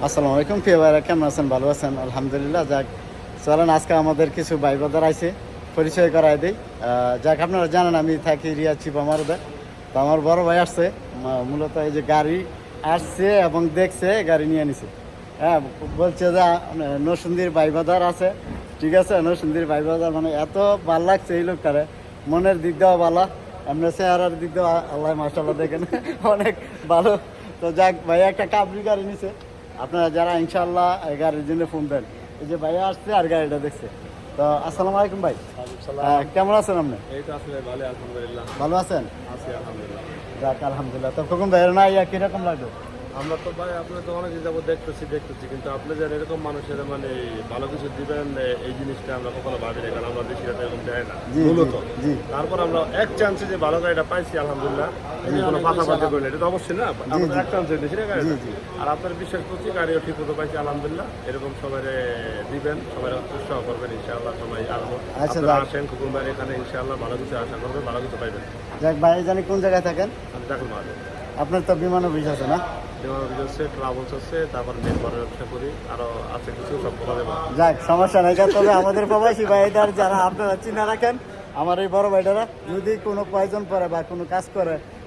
আসসালামু আলাইকুম প্রিয় ভাইরা, কেমন আছেন? ভালো আছেন? আলহামদুলিল্লাহ। যাক, চলেন আজকে আমাদের কিছু ভাই বাদার আইছে, পরিচয় করাই দিই। যাক, আপনারা জানেন আমি থাকি রিয়া চিপামারুদা। তো আমার বড় ভাই আসছে, মূলত এই যে গাড়ি আসছে এবং দেখছে, গাড়ি নিয়ে নিছে। হ্যাঁ, বলছে যে নরসিংদীর ভাই বাদার আছে, ঠিক আছে। নরসিংদীর ভাই বাদার মানে এত ভাল লাগছে এই লোকটারে, মনের দিক দেওয়া ভালো, এমনি চেহারার দিক দেওয়া আল্লাহ মাশাআল্লাহ দেখেন অনেক ভালো। তো যাক, ভাই একটা কাবরি গাড়ি নিছে। আপনারা যারা ইনশাল্লাহ এই গাড়ির জন্য ফোন দেন, এই যে ভাইয়া আসছে আর গাড়িটা দেখছে। তো আসসালামু আলাইকুম ভাই, কেমন আছেন আপনি? এই তো আসলে ভালো, আলহামদুলিল্লাহ ভালো আছেন? আছি আলহামদুলিল্লাহ। যাক আলহামদুলিল্লাহ। তো কখন ভাইয়ের না ইয়া কিরকম লাগলো? আমরা তো ভাই আপনার তো অনেক যাবো দেখতেছি কিন্তু আপনি যেন এরকম মানুষের মানে ভালো কিছু দিবেন, এই জিনিসটা আমরা কখনো ভাবি না, কারণ আমরা বেশি রাতে এরকম দেয় না জি, মূলত। জি। তারপর আমরা এক চান্সে যে ভালো গাড়িটা পাইছি আলহামদুলিল্লাহ, আমি কোনো পাশাপাশি করি না, এটা তো অবশ্যই না, আমাদের এক চান্সে দিয়েছি না গাড়িটা। আর আপনার বিশ্বাস করছি গাড়িও ঠিক মতো পাইছি আলহামদুলিল্লাহ। এরকম সবাই দিবেন, সবাই উৎসাহ করবেন ইনশাআল্লাহ। সবাই আসবো, আচ্ছা, আপনারা আসেন কুকুরবাড়ি, এখানে ইনশাআল্লাহ ভালো কিছু আশা করবেন, ভালো কিছু পাইবেন। যাক ভাই, জানি কোন জায়গায় থাকেন? আমি দেখুন ভালো আপনার তো বিমান অফিস আছে না? ট্রাভেলস আছে, তারপর মেম্বারের ব্যবসা করি, আরো আছে কিছু, সব বলা যাবে না। যাক, সমস্যা নাই। তবে আমাদের প্রবাসী ভাইটার যারা আপনারা চিনা রাখেন, আমার এই বড় ভাইটারা যদি কোনো প্রয়োজন পড়ে বা কোনো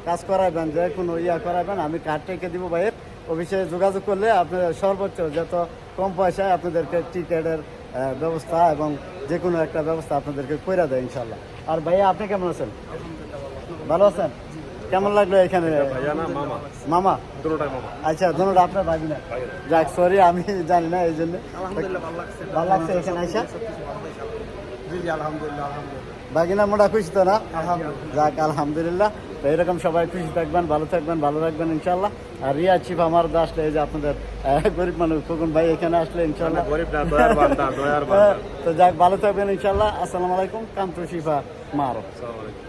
কাজ করাবেন, যে কোনো ইয়া করাবেন, আমি কার্ড টেকে দিব ভাইয়ের অফিসে যোগাযোগ করলে আপনাদের সর্বোচ্চ যত কম পয়সায় আপনাদেরকে টিকেটের ব্যবস্থা এবং যে কোনো একটা ব্যবস্থা আপনাদেরকে করে দেয় ইনশাল্লাহ। আর ভাইয়া, আপনি কেমন আছেন? ভালো আছেন? কেমন লাগলো এখানে? ভাইয়া না মামা, মামা? দুটোটাই মামা। আচ্ছা, দুটোটা আপনার ভাগি না? যাক, সরি, আমি জানি না এই জন্য। আলহামদুলিল্লাহ ভালো লাগছে, ভালো লাগছে এখানে আইসা? জি জি আলহামদুলিল্লাহ আলহামদুলিল্লাহ বাগিনা মোটা খুশি তো না? যাক আলহামদুলিল্লাহ। তো এরকম সবাই খুশি থাকবেন, ভালো থাকবেন, ভালো রাখবেন ইনশাল্লাহ। আর রিয়া চিফ আমার আসলে এই যে আপনাদের গরিব মানুষ খোকন ভাই এখানে আসলে ইনশাল্লাহ গরিব না, দয়ার বান্দা, দয়ার বান্দা। তো যাক, ভালো থাকবেন ইনশাল্লাহ। আসসালামু আলাইকুম। কাম টু শিফা মারো। আসসালামু আলাইকুম।